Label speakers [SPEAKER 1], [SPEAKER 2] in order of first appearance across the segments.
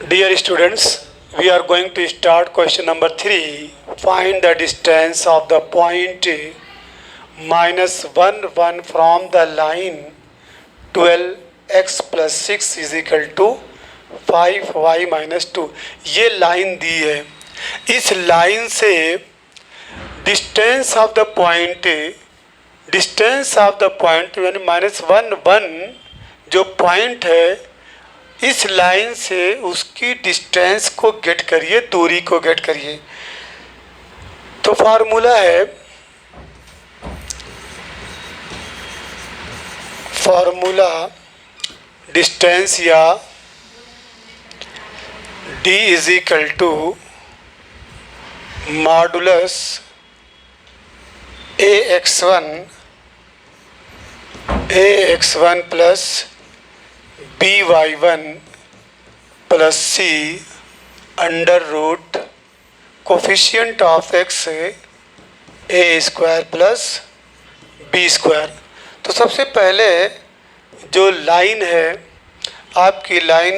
[SPEAKER 1] Dear students, we are going to start question number 3. Find the distance of the point minus 1, 1 from the line 12x plus 6 is equal to 5y minus 2. ये line दी है. इस line से distance of the point यानी minus 1, 1 जो point है इस line से उसकी डिस्टेंस को गेट करिए, दूरी को गेट करिए. तो फार्मूला है, डिस्टेंस या d is equal to modulus ax1 plus by1 plus c under root coefficient of x a square plus b square. तो सबसे पहले जो लाइन है आपकी line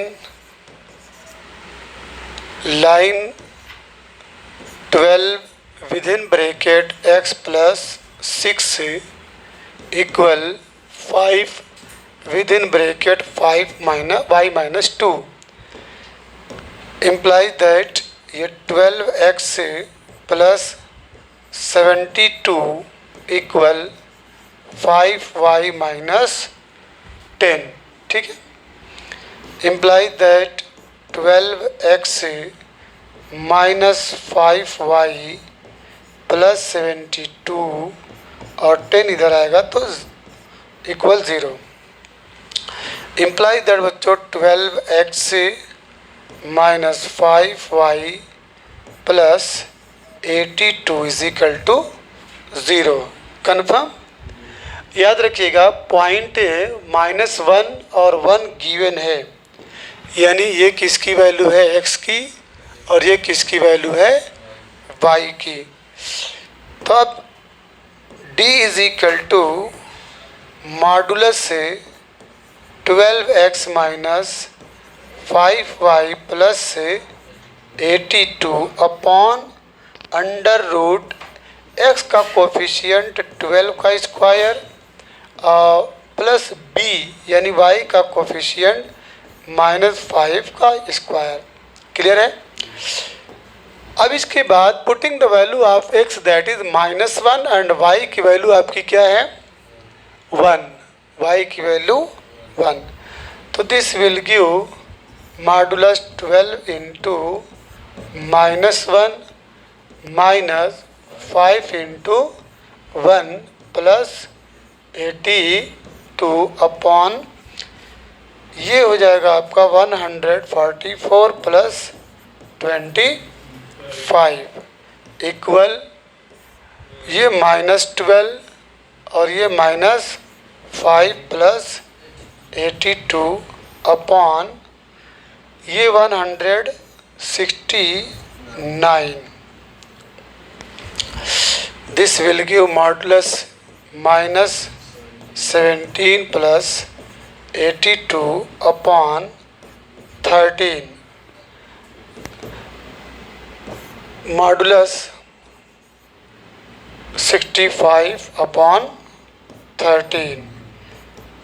[SPEAKER 1] 12 within bracket x plus 6 equal 5 within bracket 5 minus y minus 2 implies that ये 12x plus 72 equal 5y minus 10. ठीक है, implies that 12x minus 5y plus 72 और 10 इधर आएगा तो इक्वल 0. implies that बच्चों 12x minus 5y plus 82 is equal to 0. Confirm. याद रखिएगा पॉइंट -1 और 1 गिवन है, यानी ये किसकी वैल्यू है x की और ये किसकी वैल्यू है y की. तो अब d is equal to modulus 12x minus 5y plus 82 upon under root x का कोफिशिएंट 12 का स्क्वायर प्लस b यानी y का कोफिशिएंट -5 का स्क्वायर. क्लियर है. अब इसके बाद putting the value of x that is -1 and y की वैल्यू आपकी क्या है 1. y की वैल्यू 1. तो this will give modulus 12 into -1 minus 5 into 1 plus 82 upon ये हो जाएगा आपका 144 प्लस 25 इक्वल ये -12 और ये -5 प्लस 82 अपॉन ये 169. This will give modulus -17 plus 82 upon 13 modulus 65 upon 13.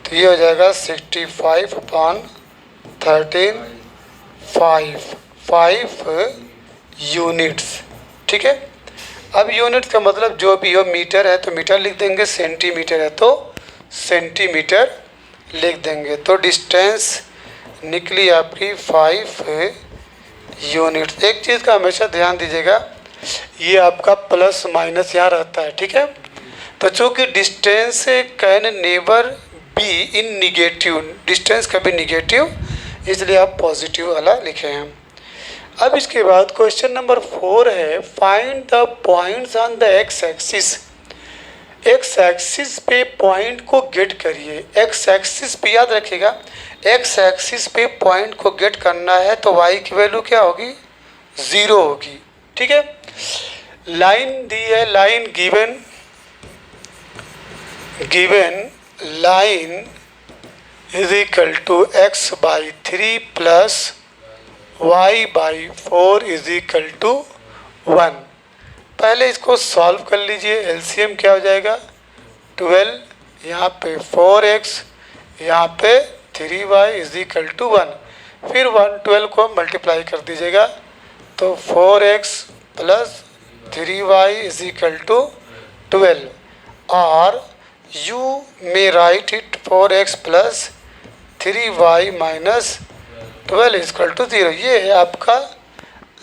[SPEAKER 1] तो ये हो जाएगा 65 अपॉन 13 5 यूनिट्स. ठीक है. अब यूनिट्स का मतलब जो भी हो, मीटर है तो मीटर लिख देंगे, सेंटीमीटर है तो सेंटीमीटर लिख देंगे. तो डिस्टेंस निकली आपकी 5 यूनिट्स. एक चीज़ का हमेशा ध्यान दीजिएगा, ये आपका प्लस माइनस यहाँ रहता है. ठीक है. तो चूँकि distance can never be in negative, distance कभी निगेटिव, इसलिए आप पॉजिटिव वाला लिखे हैं. अब इसके बाद क्वेश्चन नंबर 4 है, find the points on the x axis. X axis पे पॉइंट को गेट करिए. एक्स एक्सिस पे याद रखिएगा, एक्स एक्सिस पे पॉइंट को गेट करना है तो y की वैल्यू क्या होगी 0 होगी. ठीक है. लाइन दी है, line given line is equal to x by 3 plus y by 4 is equal to 1। पहले इसको सॉल्व कर लीजिए। एलसीएम क्या हो जाएगा 12, यहाँ पे 4x, यहाँ पे 3y इज इक्वल टू 1। फिर 12 को मल्टीप्लाई कर दीजिएगा तो 4x plus 3y is equal to 12। और you may write it 4x plus 3y minus 12 is equal to 0। ये है आपका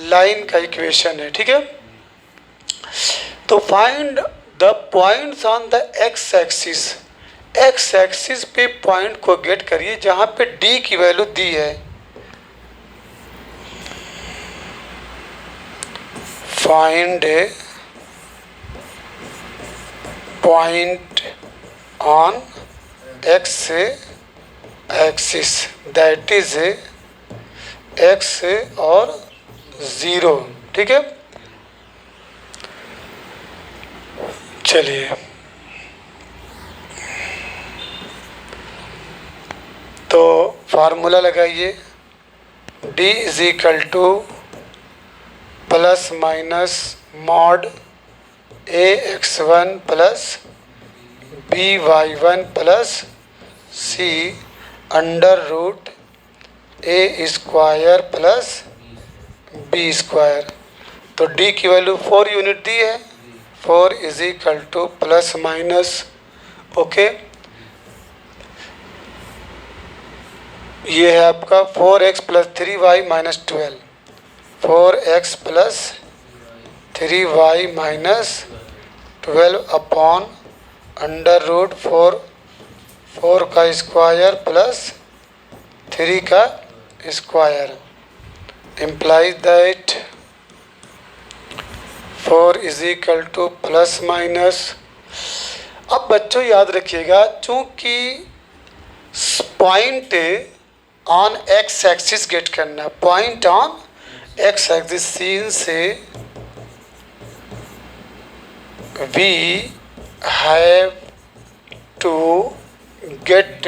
[SPEAKER 1] लाइन का इक्वेशन है, ठीक है। तो find the points on the x axis. X axis पे पॉइंट को गेट करिए जहाँ पे डी की वैल्यू दी है। Find a point on x axis that is x और 0, ठीक है। चलिए तो फार्मूला लगाइए। d is equal to plus minus mod ax1 plus by1 plus c under root a square plus b square. तो d की वैल्यू 4 यूनिट दी है। 4 is equal to plus minus, okay, ये है आपका 4x plus 3y minus 12। 4x plus 3y minus 12 upon under root 4 का square plus 3 का square implies that 4 is equal to plus minus. अब बच्चों याद रखिएगा, चूँकि point on x axis get करना, पॉइंट ऑन एक्स एक्सिस सीन से we have to get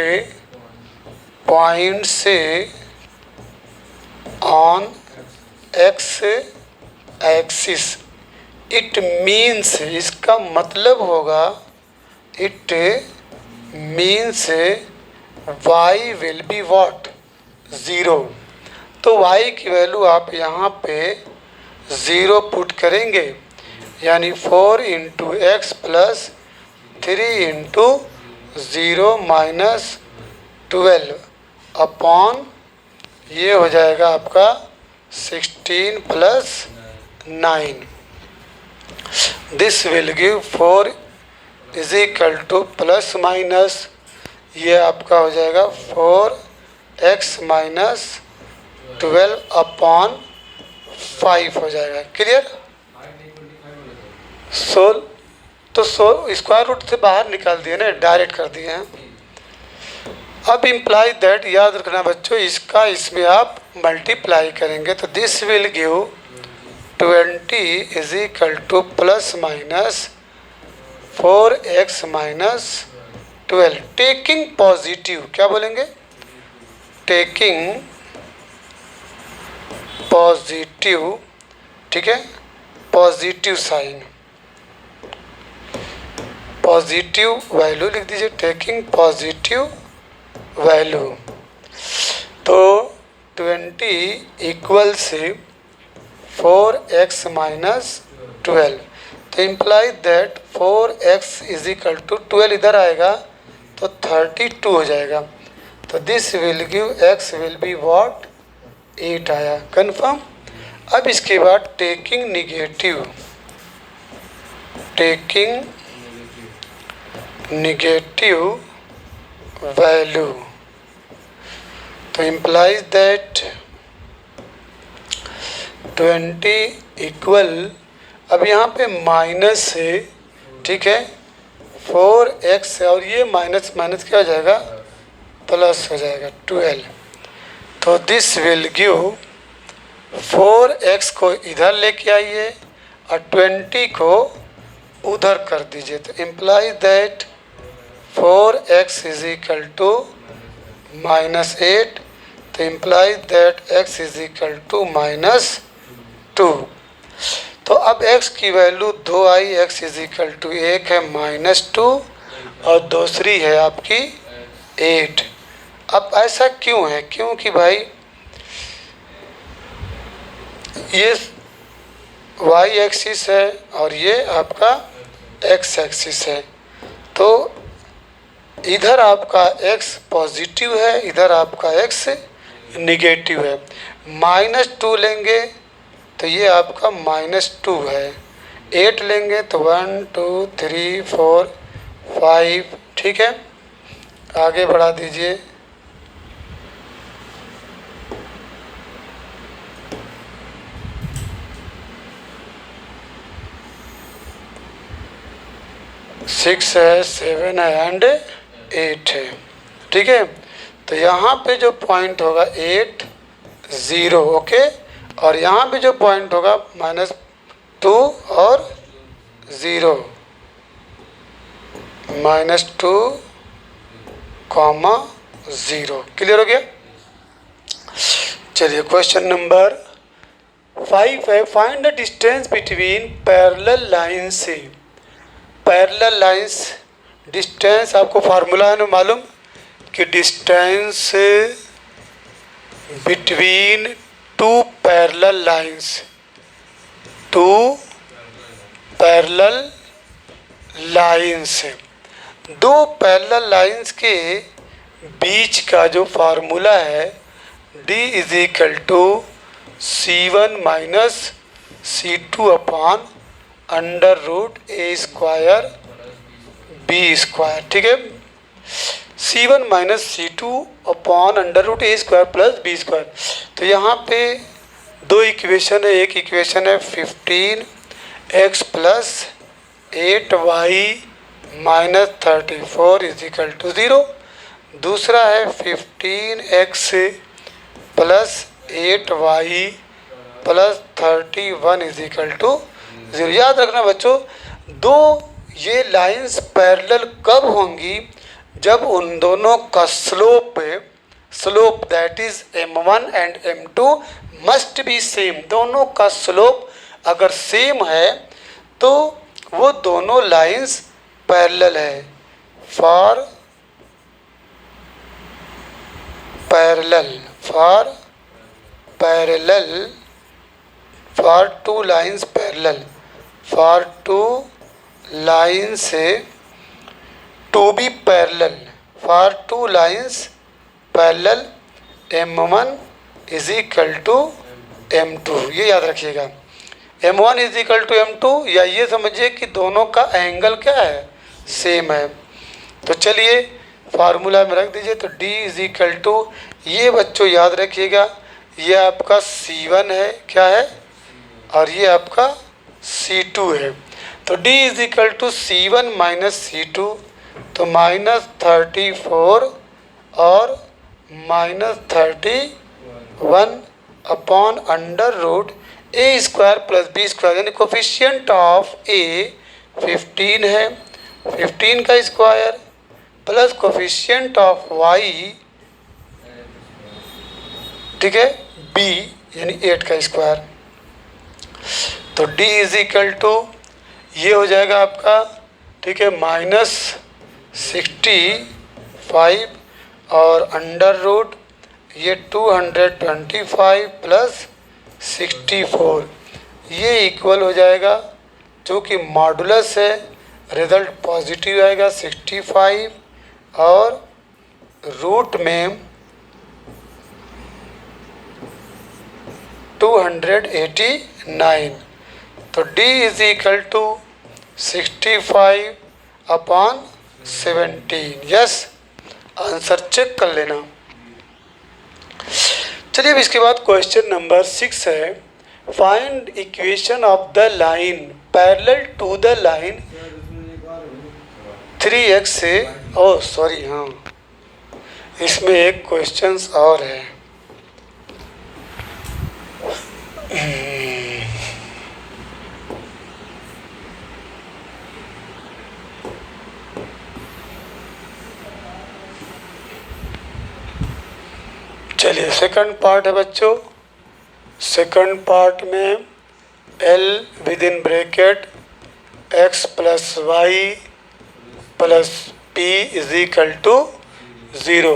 [SPEAKER 1] point से on x axis. It means, इसका मतलब होगा, it means y will be what 0। तो y की वैल्यू आप यहाँ पे 0 पुट करेंगे, यानी 4 into x plus 3 into 0 minus 12 upon ये हो जाएगा आपका 16 plus 9। This will give 4 is equal to plus minus, ये आपका हो जाएगा 4x माइनस 12 अपॉन 5 हो जाएगा। क्लियर। तो स्क्वायर रूट से बाहर निकाल दिए ना, डायरेक्ट कर दिए हैं। अब इम्प्लाई दैट, याद रखना बच्चों, इसका इसमें आप मल्टीप्लाई करेंगे तो this will give 20 is equal to plus minus 4x minus 12। Taking positive, क्या बोलेंगे, टेकिंग पॉजिटिव, ठीक है, पॉजिटिव साइन, पॉजिटिव वैल्यू लिख दीजिए, टेकिंग पॉजिटिव वैल्यू। तो 20 इक्वल से 4x माइनस 12, तो imply that 4x is equal to 12 इधर आएगा तो 32 हो जाएगा। तो this will give x will be what 8 आया, कंफर्म। अब इसके बाद taking negative, taking negative value, तो इम्प्लाइज दैट 20 इक्वल, अब यहाँ पे माइनस है, ठीक है, 4x और ये माइनस माइनस क्या हो जाएगा, प्लस हो जाएगा 12। तो दिस विल गिव 4x को इधर लेके आइए और 20 को उधर कर दीजिए, तो imply that 4x is equal to -8, तो implies that x is equal to -2। तो अब x की वैल्यू 2 आई, x इज इक्वल टू एक है -2 और दूसरी है आपकी 8। अब ऐसा क्यों है? क्योंकि भाई ये y एक्सिस है और ये आपका x एक्सिस है, तो इधर आपका x पॉजिटिव है, इधर आपका x निगेटिव है। -2 लेंगे तो ये आपका -2 है, 8 लेंगे तो 1 2 3 4 5, ठीक है। आगे बढ़ा दीजिए। सिक्स है, 7 है एंड 8 है, ठीक है। तो यहाँ पे जो पॉइंट होगा 8 0, ओके, और यहाँ पे जो पॉइंट होगा -2 और 0, -2, -0। क्लियर हो गया? चलिए क्वेश्चन नंबर 5 है, find the distance between parallel line से। पैरेलल लाइंस डिस्टेंस आपको फार्मूला है ना मालूम कि distance between two parallel lines, two parallel lines, दो पैरेलल लाइंस के बीच का जो फार्मूला है d is equal to C1 minus C2 upon √a² b², ठीक है। C1 minus C2 upon √a² plus b²। तो यहाँ पे दो इक्वेशन है, एक इक्वेशन है 15x plus 8y minus 34 is equal to 0, दूसरा है 15x plus 8y plus 31 is equal to 0। याद रखना बच्चों, दो ये लाइंस पैरेलल कब होंगी? जब उन दोनों का slope that is m1 and m2 must be same. दोनों का स्लोप अगर सेम है तो वो दोनों लाइंस पैरेलल है। For two lines parallel, for two lines to be parallel, for two lines parallel m1 is equal to m2, ये याद रखिएगा। m1 is equal to m2, या ये समझिए कि दोनों का एंगल क्या है? सेम है। तो चलिए फार्मूला में रख दीजिए। तो d इज इक्वल टू, ये बच्चों याद रखिएगा, ये आपका C1 है, क्या है, और ये आपका C2 है। तो d is equal to C1 minus C2, तो -34 और -31 अपॉन √a² प्लस b², यानी कोफिशिएंट ऑफ a 15 है, 15 का square plus coefficient of y, ठीक है, b यानी 8 का स्क्वायर। तो d इज इक्वल टू ये हो जाएगा आपका, ठीक है, -65 और √ ये 225 प्लस 64, ये इक्वल हो जाएगा, जो कि मॉडुलस है, रिजल्ट पॉजिटिव आएगा 65 और रूट में 289। तो d is equal to 65 upon 17। Yes, answer check कर लेना। चलिए अब इसके बाद क्वेश्चन नंबर 6 है, find equation of the line parallel to the line 3x से, ओह सॉरी, हाँ इसमें एक क्वेश्चन और है। चलिए सेकंड पार्ट है बच्चों। सेकंड पार्ट में L within bracket x plus y plus p is equal to 0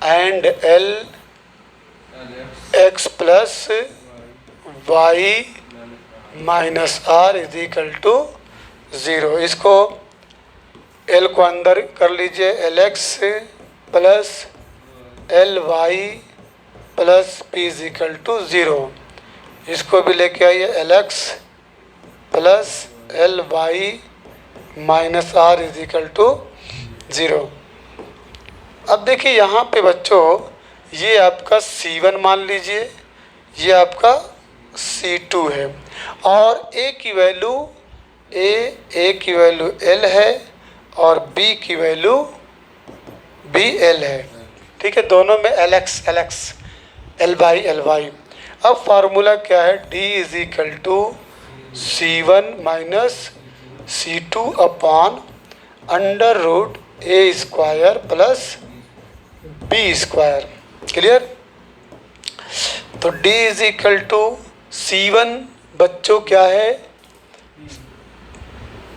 [SPEAKER 1] and L x plus y minus r is equal to 0। इसको L को अंदर कर लीजिए, LX plus LY plus P is equal to 0। इसको भी लेके आइए, LX plus LY minus r is equal to 0। अब देखिए यहाँ पे बच्चों ये आपका C1 मान लीजिए, ये आपका C2 है और A की वैल्यू A की वैल्यू L है और B की वैल्यू BL है। ठीक है, दोनों में LX L बाई LY। अब फार्मूला क्या है, D is equal to C1 minus C2 upon under root A square plus B square. Clear? तो D is equal to C1 बच्चों क्या है,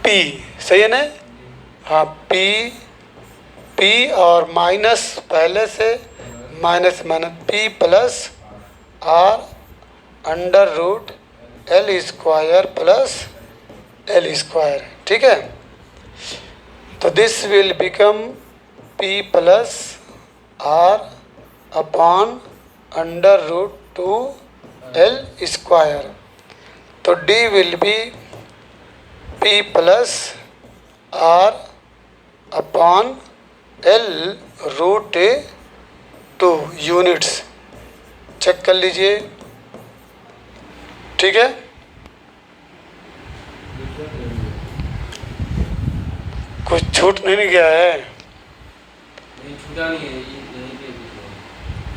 [SPEAKER 1] P, सही है ना? हाँ, P और माइनस पहले से minus P plus R under root L square plus L square. ठीक है, तो this will become P plus R upon under root 2L square. तो D will be P plus R upon L root 2 units. Check कर लीजिए, ठीक है? कुछ छूट नहीं गया है?
[SPEAKER 2] नहीं छूटा नहीं है, यहीं पे लिखा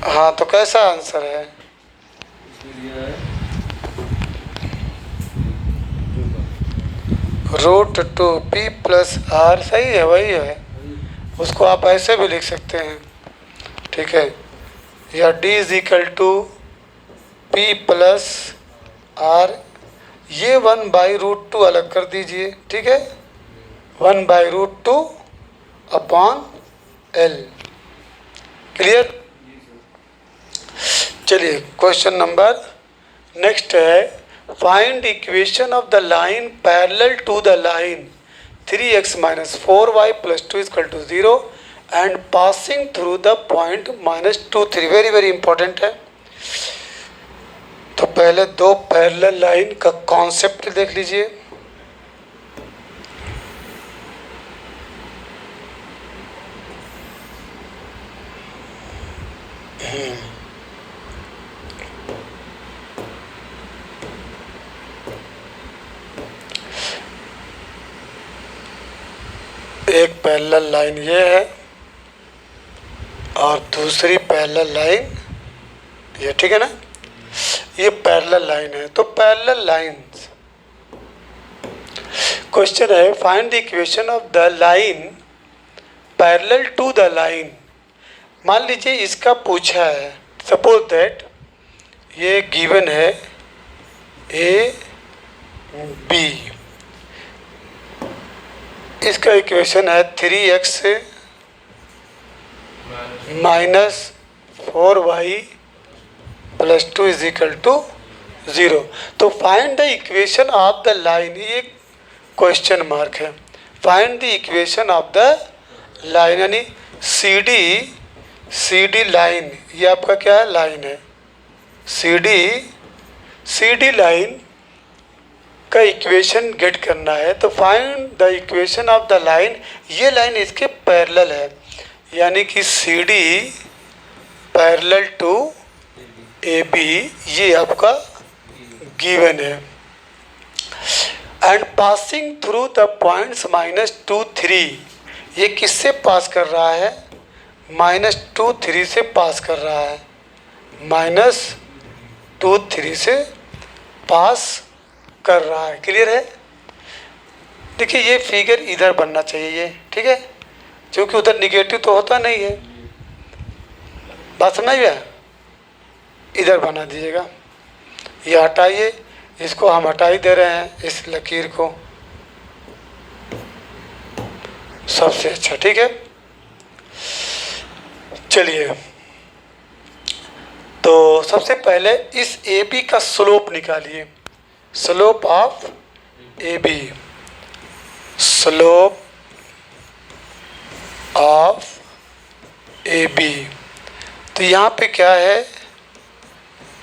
[SPEAKER 2] है।
[SPEAKER 1] हाँ, तो कैसा आंसर है?
[SPEAKER 2] इसमें दिया है
[SPEAKER 1] रूट 2 P प्लस R, सही है, वही है। उसको आप ऐसे भी लिख सकते हैं, ठीक है? या D is equal to P plus R, ये 1 बाई रूट 2 अलग कर दीजिए, ठीक है? 1 by root 2 upon L। Clear? चलिए क्वेश्चन नंबर नेक्स्ट है, find equation of the line parallel to the line 3x minus 4y plus 2 is equal to 0 and passing through the point minus 2 3। Very very important है। तो पहले दो parallel line का concept देख लीजिए। एक parallel line ये है और दूसरी पैरेलल लाइन ये, ठीक है ना? ये पैरेलल लाइन है। तो पैरेलल लाइंस, क्वेश्चन है find the equation of the line parallel to the line. मान लीजिए इसका पूछा है, सपोज दैट ये गिवन है A B, इसका इक्वेशन है 3x minus 4y plus 2 is equal to 0। तो find the equation of the line, ये क्वेश्चन मार्क है। Find the equation of the line, यानी सी डी लाइन, ये आपका क्या है, लाइन है। सी डी लाइन का इक्वेशन गेट करना है। तो find the equation of the line, ये लाइन इसके पैरेलल है, यानी कि C D parallel to A B, ये आपका गिवन है। And passing through the points minus 2 3, ये किससे पास कर रहा है, माइनस 2 3 से पास कर रहा है, माइनस 2 3 से पास कर रहा है। क्लियर है? देखिए ये फिगर इधर बनना चाहिए ये, ठीक है, क्योंकि उधर निगेटिव तो होता नहीं है। बात समझ गया? इधर बना दीजिएगा। ये हटाइए, इसको हम हटा ही दे रहे हैं, इस लकीर को, सबसे अच्छा। ठीक है, चलिए तो सबसे पहले इस ए बी का स्लोप निकालिए। Slope of A B, slope of A B, तो यहाँ पे क्या है,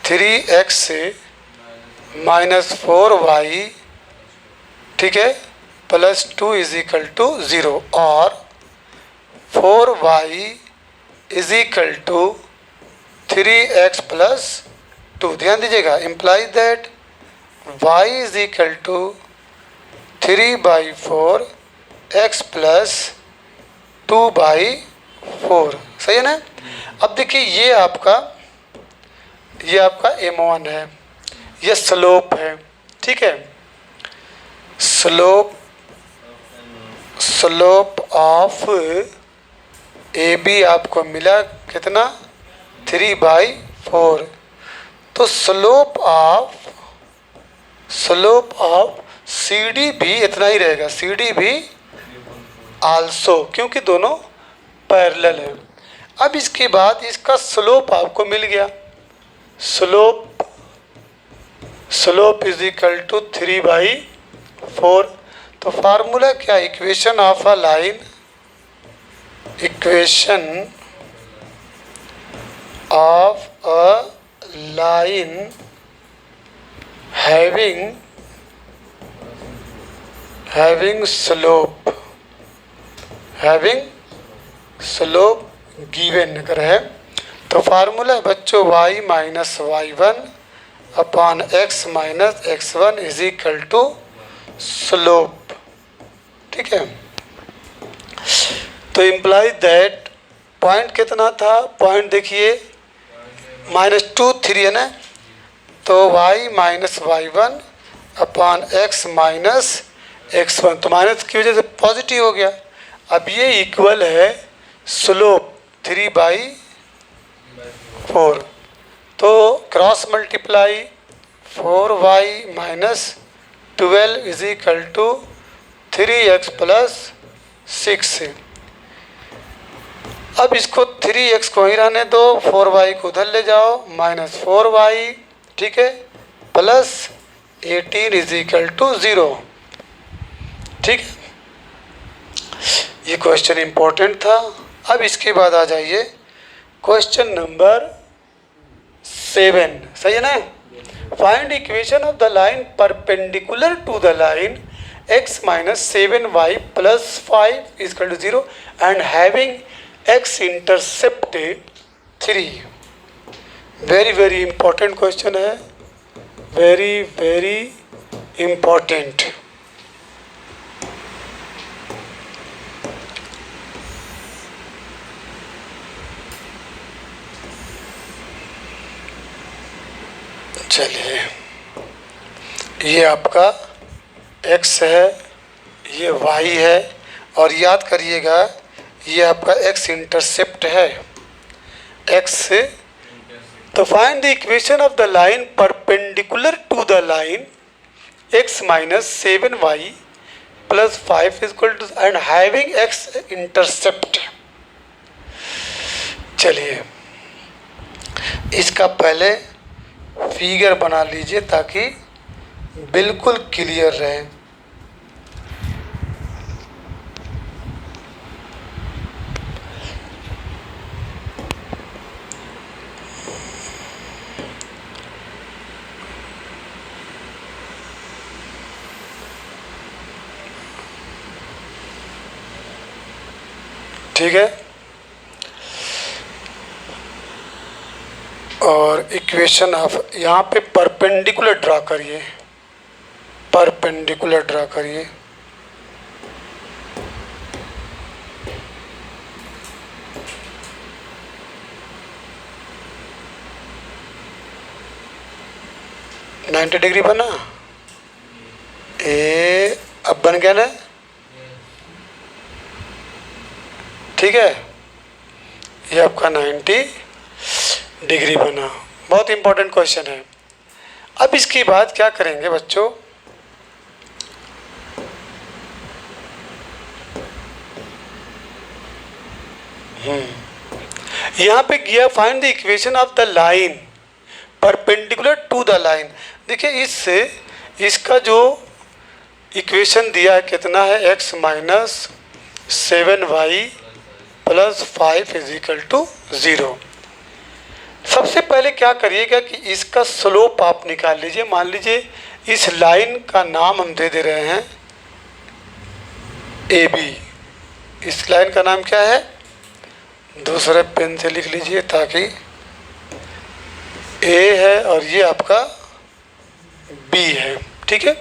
[SPEAKER 1] 3x से -4y, ठीक है, +2 इज इक्वल टू 0, और 4y is equal to 3x + 2। ध्यान दीजिएगा, implies that y is equal to 3/4 x + 2/4। सही है ना। अब देखिए ये आपका m1 है, ये स्लोप है। ठीक है, स्लोप ऑफ ए बी आपको मिला कितना, 3/4। तो स्लोप ऑफ सी डी भी इतना ही रहेगा, सी डी भी आल्सो, क्योंकि दोनों पैरेलल है। अब इसके बाद इसका स्लोप आपको मिल गया, स्लोप इज इक्वल टू 3/4। तो फार्मूला क्या, equation of a line, equation of a line having slope given अगर है तो फार्मूला है बच्चों y - y1 upon x - x1 is equal to slope. ठीक है, तो इम्प्लाई दैट पॉइंट कितना था, पॉइंट देखिए -2 3 है ना, तो y - y1 upon x - x1, तो माइनस की वजह से पॉजिटिव हो गया। अब ये इक्वल है स्लोप 3/4, तो cross multiply 4y - 12 is equal to 3x + 6। अब इसको 3x को ही रहने दो, 4y को उधर ले जाओ, -4y, ठीक है, + 18 इज इक्वल टू 0। ठीक है, ये क्वेश्चन इंपॉर्टेंट था। अब इसके बाद आ जाइए क्वेश्चन नंबर 7। सही है ना। Find equation of the line perpendicular to the line x - 7y + 5 is equal to 0 and having x intercept 3। Very important question है, वेरी इंपॉर्टेंट। चलिए, ये आपका x है, ये y है, और याद करिएगा ये आपका x इंटरसेप्ट है, x से। तो find the equation of the line perpendicular to the line x - 7y + 5 is equal to and having x intercept. चलिए, इसका पहले फिगर बना लीजिए ताकि बिल्कुल क्लियर रहे। ठीक है, और इक्वेशन ऑफ यहाँ पे परपेंडिकुलर ड्रा करिए, परपेंडिकुलर ड्रा करिए। $90 डिग्री बना, अब बन गया ना। ठीक है, ये आपका 90 डिग्री बना। बहुत इंपॉर्टेंट क्वेश्चन है। अब इसके बाद क्या करेंगे बच्चों, यहाँ पे किया find the equation of the line perpendicular to the line. देखिए इसका जो इक्वेशन दिया है कितना है, x minus 7y plus 5 is equal to 0। सबसे पहले क्या करिएगा कि इसका स्लोप आप निकाल लीजिए। मान लीजिए इस लाइन का नाम हम दे रहे हैं AB। इस लाइन का नाम क्या है, दूसरे पेन से लिख लीजिए ताकि A है और ये आपका B है, ठीक है।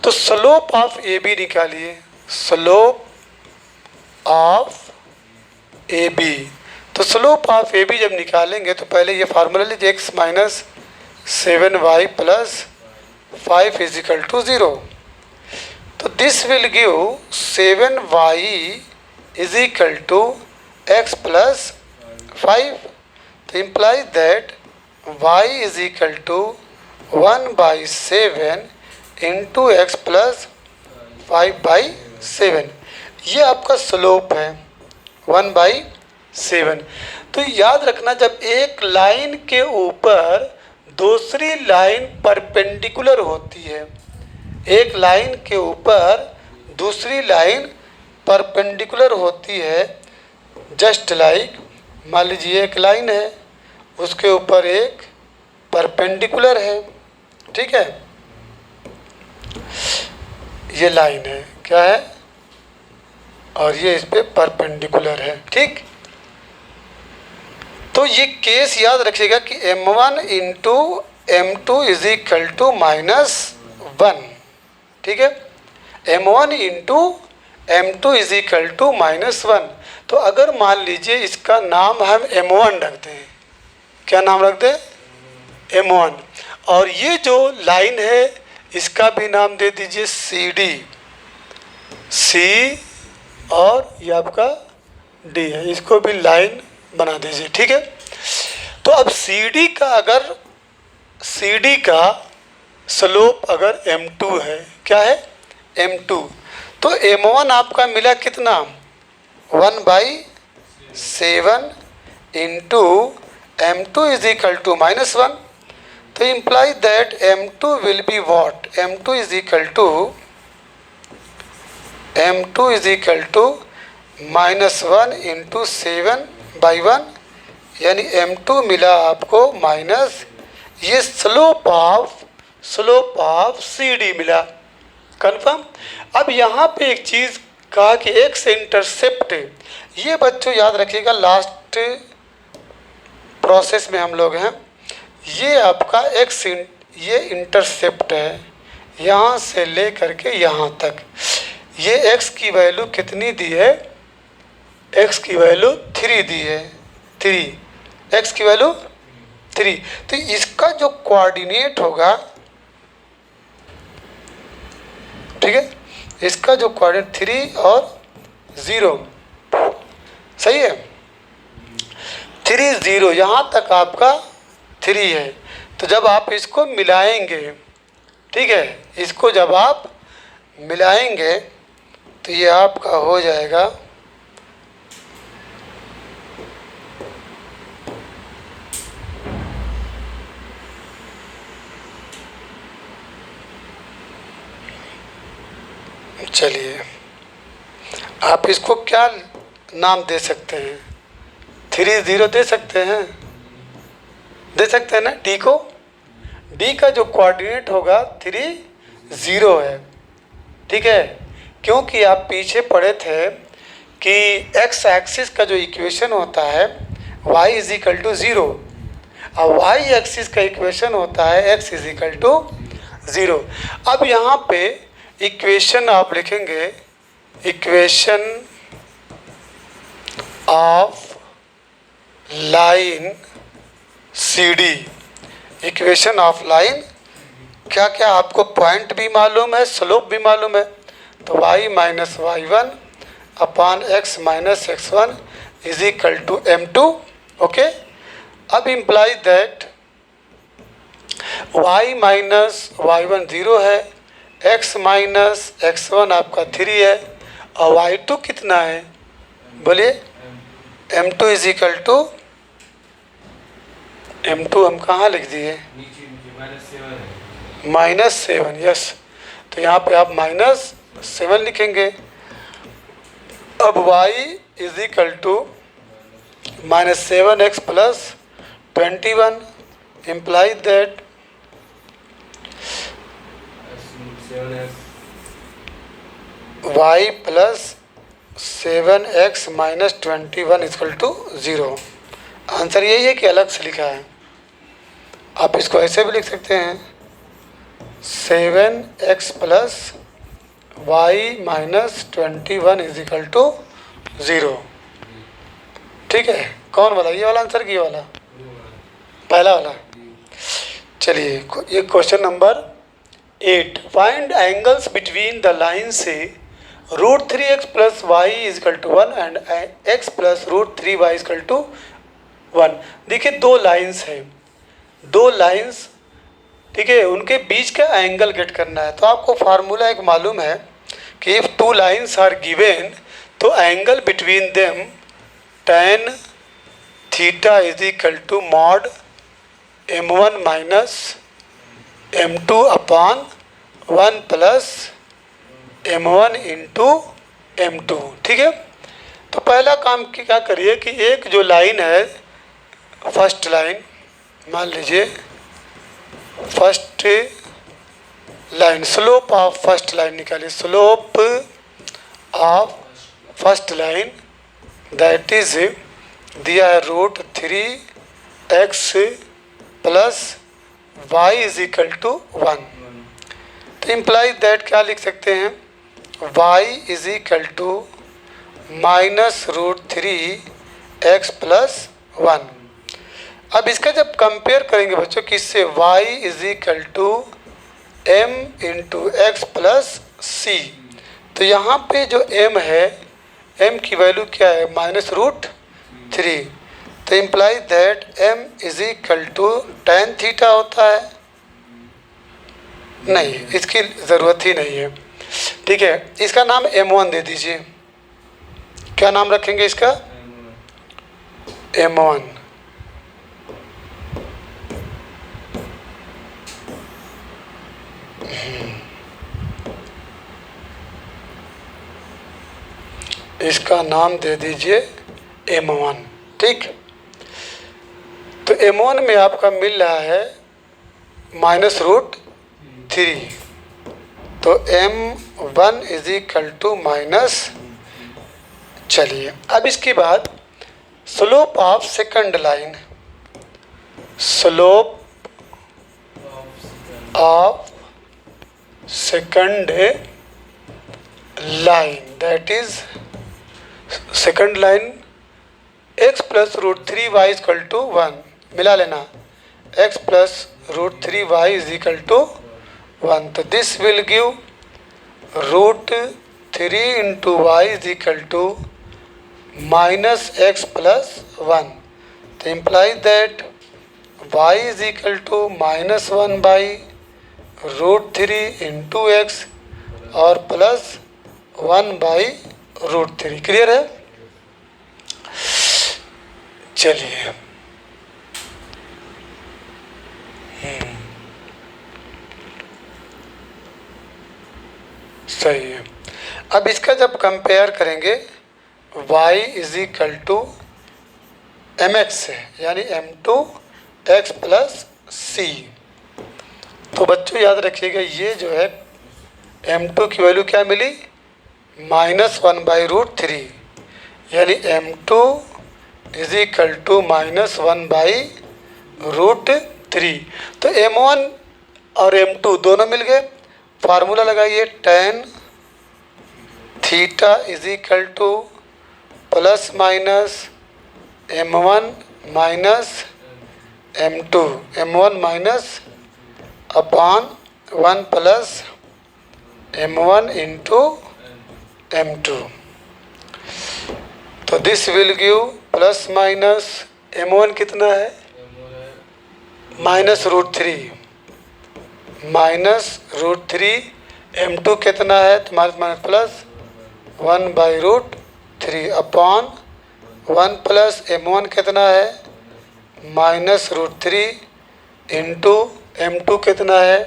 [SPEAKER 1] तो स्लोप ऑफ AB निकालिए, स्लोप ऑफ AB। तो स्लोप ऑफ AB जब निकालेंगे तो पहले ये फार्मूला लीजिए, x minus 7y plus 5 is equal to 0। तो this will give 7y is equal to x plus 5। तो imply that y is equal to 1/7 into x plus 5/7। ये आपका स्लोप है 1/7। तो याद रखना, जब एक लाइन के ऊपर दूसरी लाइन परपेंडिकुलर होती है, एक लाइन के ऊपर दूसरी लाइन परपेंडिकुलर होती है, जस्ट लाइक मान लीजिए एक लाइन है, उसके ऊपर एक परपेंडिकुलर है, ठीक है, ये लाइन है, क्या है, और ये इस पे परपेंडिकुलर है, ठीक। तो ये केस याद रखिएगा कि m1 into m2 is equal to -1, ठीक है। m1 into m2 is equal to -1। तो अगर मान लीजिए इसका नाम हम m1 रखते हैं, क्या नाम रखते हैं, m1, और ये जो लाइन है इसका भी नाम दे दीजिए CD, C और ये आपका D है, इसको भी लाइन बना दीजिए, ठीक है। तो अब CD का स्लोप अगर m2 है, क्या है, m2, तो m1 आपका मिला कितना, 1/7 into m2 is equal to -1। तो imply that m2 will be what, m2 is equal to -1 into 7/1, यानी m2 मिला आपको माइनस, ये स्लोप ऑफ CD मिला, कन्फर्म। अब यहाँ पे एक चीज़ कहा कि x इंटरसेप्ट, ये बच्चों याद रखिएगा लास्ट प्रोसेस में हम लोग हैं, ये आपका x ये इंटरसेप्ट है, यहाँ से ले करके यहाँ तक, ये x की वैल्यू कितनी दी है, x की वैल्यू 3 दी है, 3, x की वैल्यू 3। तो इसका जो कोऑर्डिनेट होगा, ठीक है, इसका जो कोऑर्डिनेट 3 और 0, सही है, 3 0, यहाँ तक आपका 3 है। तो जब आप इसको मिलाएंगे, ठीक है, इसको जब आप मिलाएंगे तो ये आपका हो जाएगा चलिए आप इसको क्या नाम दे सकते हैं, 3 0 दे सकते हैं, ना D को, D का जो कोऑर्डिनेट होगा 3 0 है, ठीक है, क्योंकि आप पीछे पढ़े थे कि x एक्सिस का जो इक्वेशन होता है y इज इक्वल टू 0, और y एक्सिस का इक्वेशन होता है x इज इक्वल टू 0। अब यहाँ पे इक्वेशन आप लिखेंगे, equation of line CD, equation of line, क्या क्या आपको पॉइंट भी मालूम है, स्लोप भी मालूम है, तो y minus y1 upon x minus x1 is equal to m2, okay. अब imply that y minus y1 0 है, x माइनस x1 आपका 3 है, और y2 कितना है बोलिए? m2 is equal to m2 हम कहाँ लिख दिए?
[SPEAKER 2] नीचे नीचे -7 है।
[SPEAKER 1] -7, यस। तो यहाँ पे आप -7 लिखेंगे। अब y is equal to -7x plus 21 implies that
[SPEAKER 2] 7x
[SPEAKER 1] y plus 7x minus 21 इक्वल टू 0। आंसर यही है कि अलग से लिखा है? आप इसको ऐसे भी लिख सकते हैं 7x plus y minus 21 is equal to 0। ठीक है, कौन वाला? ये वाला आंसर की ये वाला? पहला वाला। चलिए ये question number 8। Find angles between the line से √3x plus y is equal to 1 and x plus √3y is equal to 1। देखिए दो लाइंस हैं, दो लाइंस, ठीक है, उनके बीच का एंगल गेट करना है। तो आपको फार्मूला एक मालूम है कि if two lines are given तो angle between them tan theta is equal to mod m1 minus m2 upon 1 plus m1 into m2। ठीक है, तो पहला काम क्या करिए कि एक जो लाइन है, फर्स्ट लाइन मान लीजिए, first line, slope of first line निकालिए। Slope of first line that is दिया है √3x plus y is equal to 1। तो इम्प्लाई दैट क्या लिख सकते हैं? y is equal to minus √3x plus 1। अब इसका जब कंपेयर करेंगे बच्चों किससे? y is equal to m into x plus C. तो यहाँ पे जो m है, m की वैल्यू क्या है? -√3। तो imply that m is equal to tan theta होता है? नहीं, इसकी ज़रूरत ही नहीं है। ठीक है, इसका नाम m1 दे दीजिए। क्या नाम रखेंगे इसका? m1। इसका नाम दे दीजिए m1। ठीक, तो m1 में आपका मिल रहा है -√3। तो m1 is equal to minus. चलिए अब इसके बाद slope of second line, slope of second line that is second line x plus √3y is equal to 1। मिला लेना, x plus √3y is equal to 1। तो this will give √3 into y is equal to -x plus 1। तो imply that y is equal to -1 by √3 into x और plus 1 by √3। Clear है? चलिए सही है। अब इसका जब कंपेयर करेंगे y is equal to mx से, यानी m2x प्लस c। तो बच्चों याद रखिएगा ये जो है m2 की वैल्यू क्या मिली? -1 बाई √3, यानी m2 is equal to -1 by √3। तो m1 और m2 दोनों मिल गए। फार्मूला लगाइए, tan theta is equal to plus minus m1 minus m2, m1 minus upon 1 plus m1 into m2। तो this will give plus minus m1 कितना है? -√3 -√3 m2 कितना है तुम्हारे minus plus 1/√3 upon 1 plus m1 कितना है -√3 इंटू m2 कितना है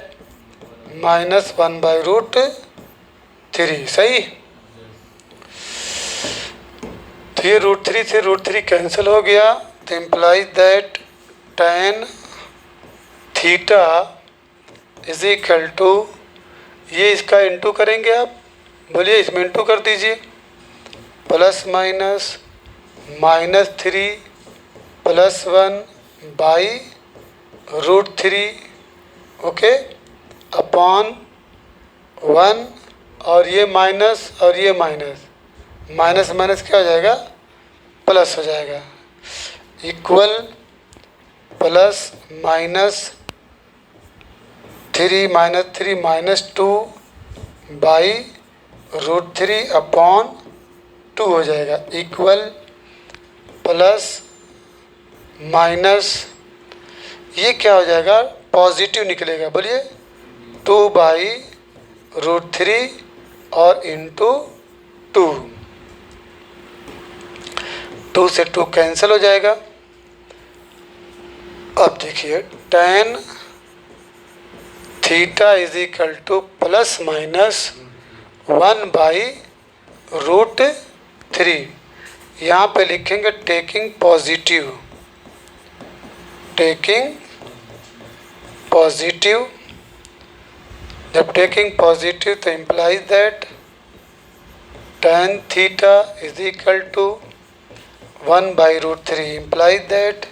[SPEAKER 1] -1/√3। सही। तो ये √3 से √3 कैंसिल हो गया, तो implies that tan theta is equal to, ये इसका इंटू करेंगे आप, बोलिए इसमें इंटू कर दीजिए, प्लस माइनस -3 + 1/√3 ओके अपॉन 1, और ये माइनस और ये माइनस, माइनस माइनस क्या हो जाएगा प्लस हो जाएगा, इक्वल प्लस -3 -2/√3 अपॉन 2 हो जाएगा, इक्वल प्लस माइनस, ये क्या हो जाएगा पॉजिटिव निकलेगा, बोलिए 2/√3 और इंटू 2 से 2 कैंसिल हो जाएगा। अब देखिए tan theta is equal to plus minus 1/√3, यहाँ पे लिखेंगे टेकिंग पॉजिटिव, जब टेकिंग पॉजिटिव तो implies that tan theta is equal to 1/√3, implies that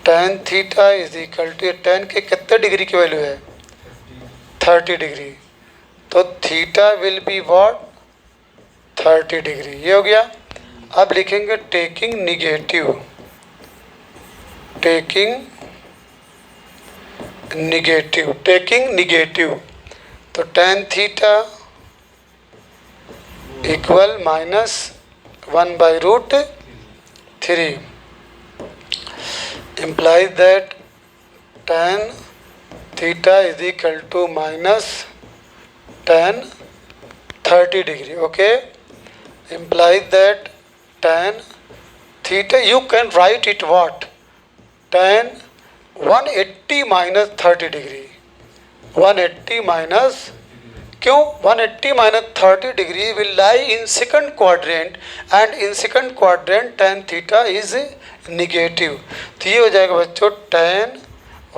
[SPEAKER 1] tan theta is equal to, tan के कितने डिग्री की वैल्यू है 30 डिग्री, तो theta will be what 30 degree, ये हो गया। अब लिखेंगे टेकिंग निगेटिव, तो tan theta equal -1/√3 implies that tan theta is equal to -tan 30 degree. Okay, implies that tan theta, you can write it what, tan 180 minus 30 degree, 180 minus, क्यों 180 minus 30 degree will lie in second quadrant, and in second quadrant tan theta is negative, तो ये हो जाएगा बच्चों tan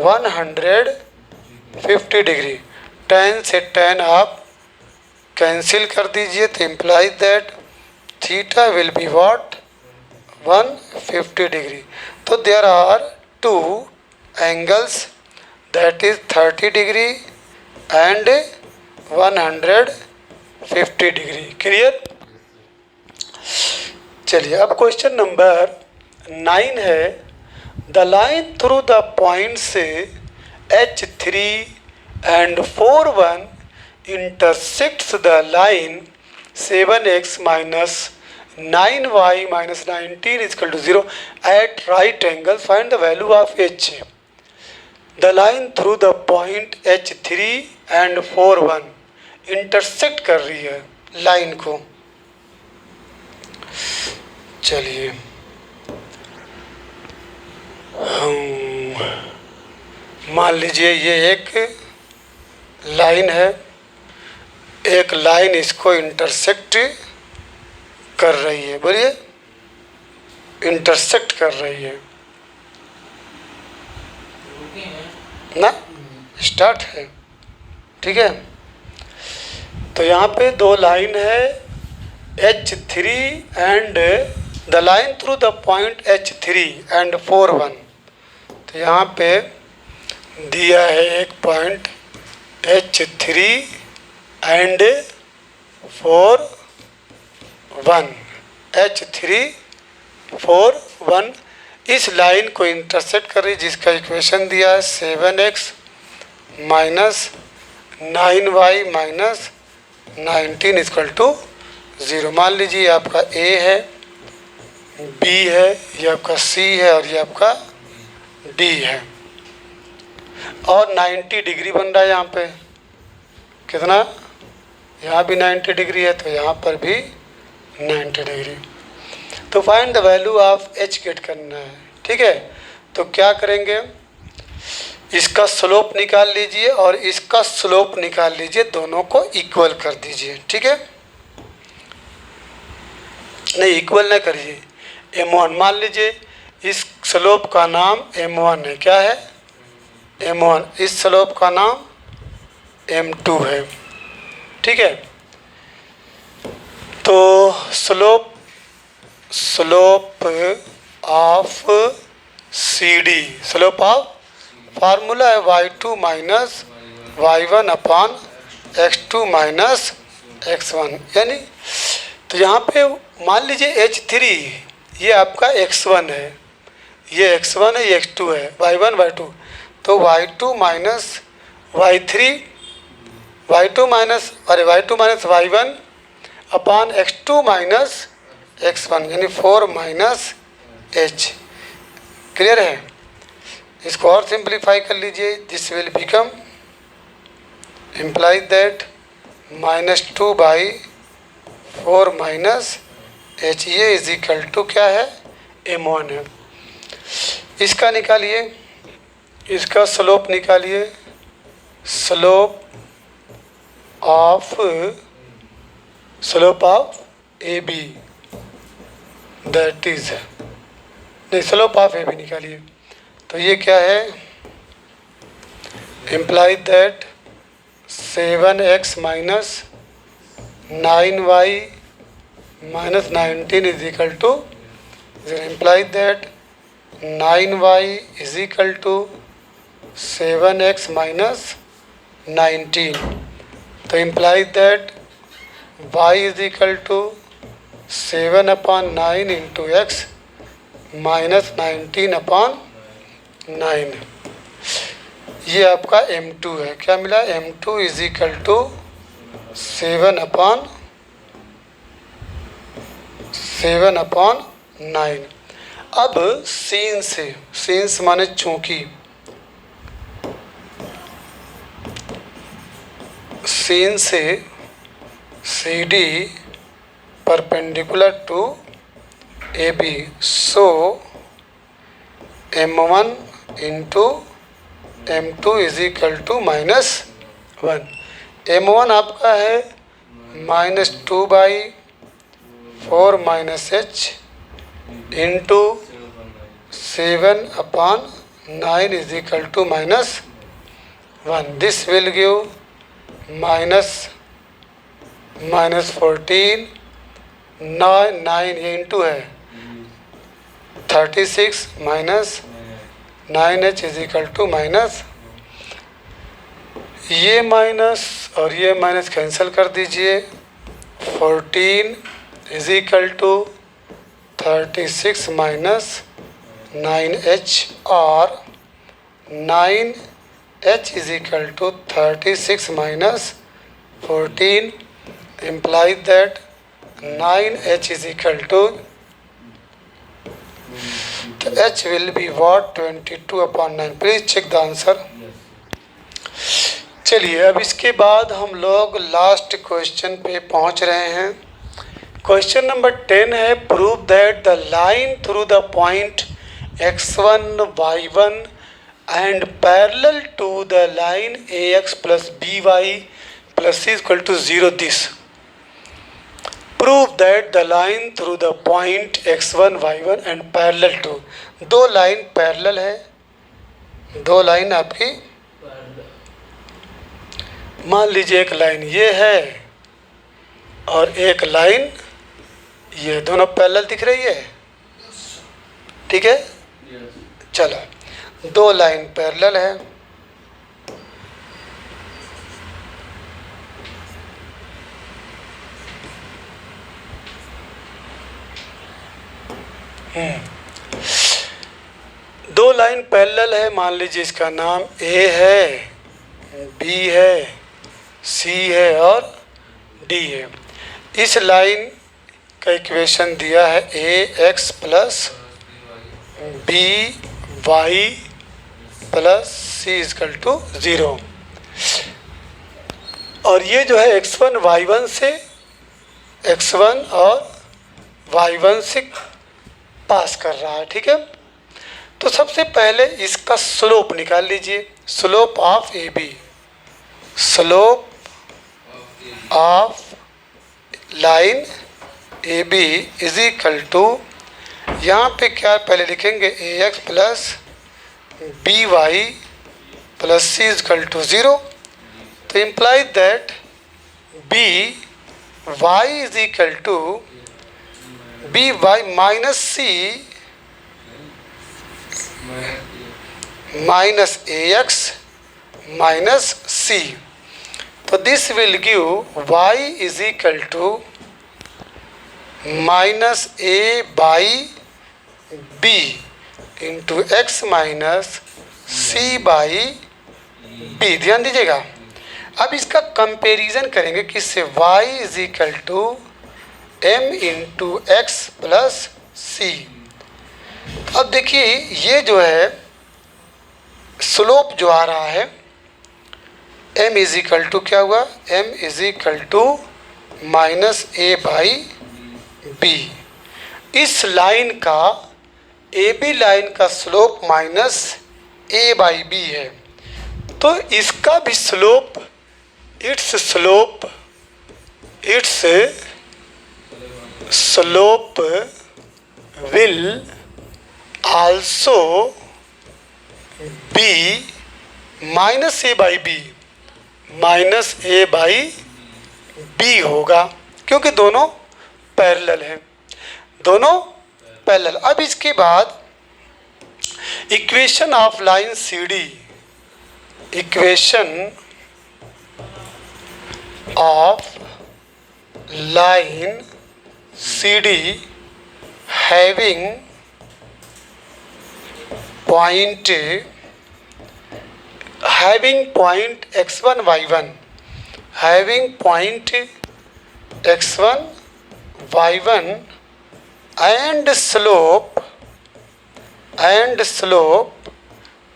[SPEAKER 1] 150 degree, tan से tan आप cancel कर दीजिए, तो implies that theta will be what 150 degree. तो there are 2 angles that is 30 degree and 150 degree. Clear. चलिए अब क्वेश्चन नंबर 9 है, the line through the point से H3 and 4,1 intersects the line 7x minus 9y minus 19 is equal to 0 at right angle. Find the value of H. The line through the point H3 and 4,1 intersect कर रही है line को। चलिए मान लीजिए ये एक लाइन है, एक लाइन इसको इंटरसेक्ट कर रही है, बोलिए इंटरसेक्ट कर रही है ना, स्टार्ट है, ठीक है। तो यहाँ पे 2 लाइन है H3 and the line through the point H3 and 4,1, तो यहाँ पे दिया है एक पॉइंट H3 एंड 4,1, H3 4,1 इस लाइन को इंटरसेक्ट कर रही है, जिसका इक्वेशन दिया है 7x minus 9y minus 19 equal to 0। मान लीजिए आपका A है, B है, ये आपका C है और ये आपका D है। और 90 डिग्री बन रहा है यहाँ पे, कितना, यहाँ भी 90 डिग्री है तो यहाँ पर भी 90 डिग्री। तो find the value of h get करना है, ठीक है। तो क्या करेंगे, इसका स्लोप निकाल लीजिए और इसका स्लोप निकाल लीजिए, दोनों को इक्वल कर दीजिए, ठीक है। नहीं, इक्वल ना करिए, m1 मान लीजिए, इस स्लोप का नाम m1 है, क्या है, m1, इस स्लोप का नाम m2 है, ठीक है। तो slope of CD, slope of, formula है y2 माइनस y1 अपान x2 माइनस x1, यानी तो यहाँ पे मान लीजिए H3 ये आपका x1 है, ये x1 है, ये x2 है, y1 y2, तो y2 minus y3, y2 minus y1 अपान x2 माइनस x1, यानी 4 माइनस h। क्लियर है। इसको और सिंप्लीफाई कर लीजिए, this will become implies that -2 by 4 minus h, ये इज इक्वल टू क्या है, m1 है। इसका निकालिए, इसका स्लोप निकालिए, slope of AB, that is, नहीं, स्लोप ऑफ AB निकालिए, तो ये क्या है, implies that 7x minus 9y minus 19 is equal to 0, implies that 9y is equal to 7x minus 19, तो implies that y is equal to 7 upon 9 into x minus 19 अपान 9, ये आपका m2 है। क्या मिला, m2 is equal to 7 upon 9। अब scene से, scenes माने चूंकि, सीन से CD perpendicular to AB, so m1 into m2 is equal to -1। m1 आपका है -2 by 4 minus h into 7 upon 9 is equal to -1, this will give -14, 9 ये इंटू है 36 minus 9h is equal to minus, ये minus और ये minus cancel कर दीजिए, 14 is equal to 36 minus 9h, और 9h is equal to 36 minus 14, implies that 9h is equal to, तो h will be what, 22 upon 9। Please check the answer. चलिए अब इसके बाद हम लोग लास्ट क्वेश्चन पे पहुंच रहे हैं। क्वेश्चन नंबर 10 है, prove that the line through the point x1 y1 and parallel to the line ax plus by plus c equal to 0 this. Prove that the line through the point x1 y1 and parallel to, दो line parallel है, दो line आपकी, मान लीजिए एक line ये है और एक लाइन ये, दोनों पैरेलल दिख रही है, ठीक है। चलो, दो लाइन पैरेलल है, दो लाइन पैरेलल है, मान लीजिए इसका नाम A है, B है, C है और D है। इस लाइन का इक्वेशन दिया है ax plus by plus C is equal to 0। और ये जो है x1 y1 से x1 और y1 से पास कर रहा है, ठीक है। तो सबसे पहले इसका स्लोप निकाल लीजिए, slope of A B, slope of line A B is equal to, यहाँ पे क्या पहले लिखेंगे A X plus B Y plus C is equal to 0। तो imply that B Y is equal to B Y minus C minus A X minus C. तो this will give Y is equal to minus A by B into X minus C by B. ध्यान दीजिएगा, अब इसका comparison करेंगे किससे, y is equal to M into x plus C. अब देखिए ये जो है स्लोप जो आ रहा है m इज इक्वल टू क्या हुआ, m is equal to minus A by B. इस लाइन का ए बी लाइन का slope minus A by B है, तो इसका भी slope it's slope will also be minus A by B, minus A by B होगा, क्योंकि दोनों पैरेलल हैं, दोनों पैरेलल। अब इसके बाद equation of line C D, equation of line C D having point x1 y1, having point x1 y1 and slope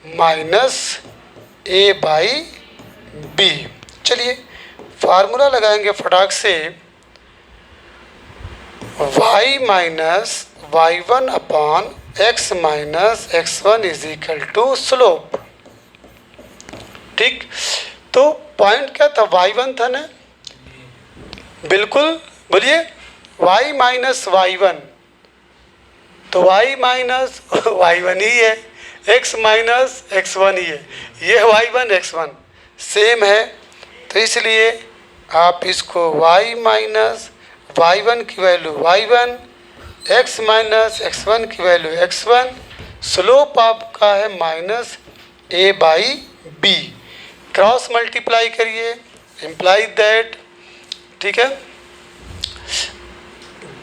[SPEAKER 1] minus a by b। चलिए formula लगाएंगे फटाक से, y minus y1 upon x minus x1 is equal to slope. ठीक, तो point क्या था, y1 था ना, बिल्कुल बोलिए y माइनस y1, तो y माइनस y1 ही है, x माइनस x1 ही है, ये y1 x1 सेम है। तो इसलिए आप इसको y माइनस y1 की value y1, x minus x1 की वैल्यू x1, स्लोप आपका है minus a by b, cross multiply करिए, इम्प्लाई दैट, ठीक है,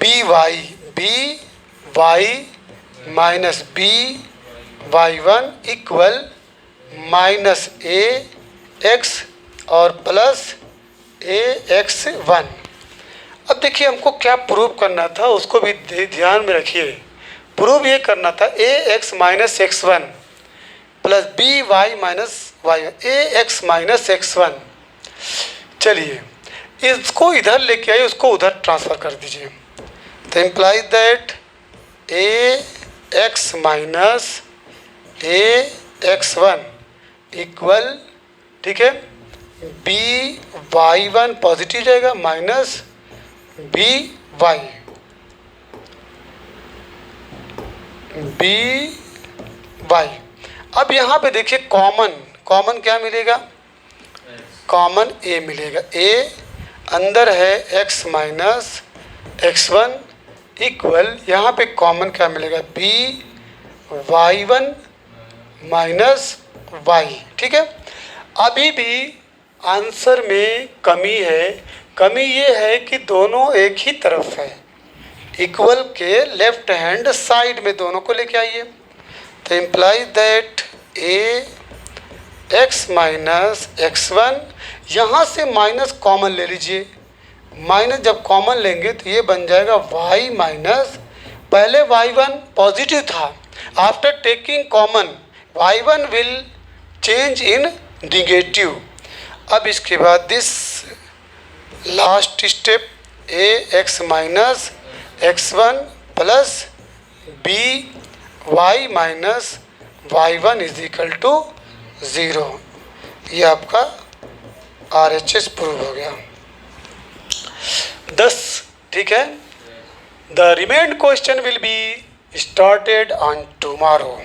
[SPEAKER 1] B Y minus B y1 equal minus A X और प्लस ए एक्स 1। अब देखिए हमको क्या प्रूव करना था, उसको भी ध्यान में रखिए। प्रूव ये करना था A X minus X 1 plus B Y minus Y, A X minus X 1। चलिए इसको इधर लेके आइए, उसको उधर ट्रांसफ़र कर दीजिए। तो imply that A X minus A X 1 equal, ठीक है, बी वाई 1 पॉजिटिव जाएगा माइनस बी वाई, अब यहाँ पे देखिए कॉमन क्या मिलेगा, कॉमन ए मिलेगा, ए अंदर है x माइनस x1 इक्वल, यहाँ पे कॉमन क्या मिलेगा, बी y1 माइनस वाई। ठीक है, अभी भी आंसर में कमी है, कमी ये है कि दोनों एक ही तरफ है, इक्वल के लेफ्ट हैंड साइड में दोनों को लेके आइए। तो imply that A X minus x1, यहाँ से माइनस कॉमन ले लीजिए, माइनस जब कॉमन लेंगे तो ये बन जाएगा y माइनस, पहले y1 पॉजिटिव था, after taking common y1 will change in negative. अब इसके बाद this last step A X minus x1 plus B Y minus y1 is equal to 0। ये आपका RHS प्रूव हो गया। 10 ठीक है। The remain question will be started on tomorrow.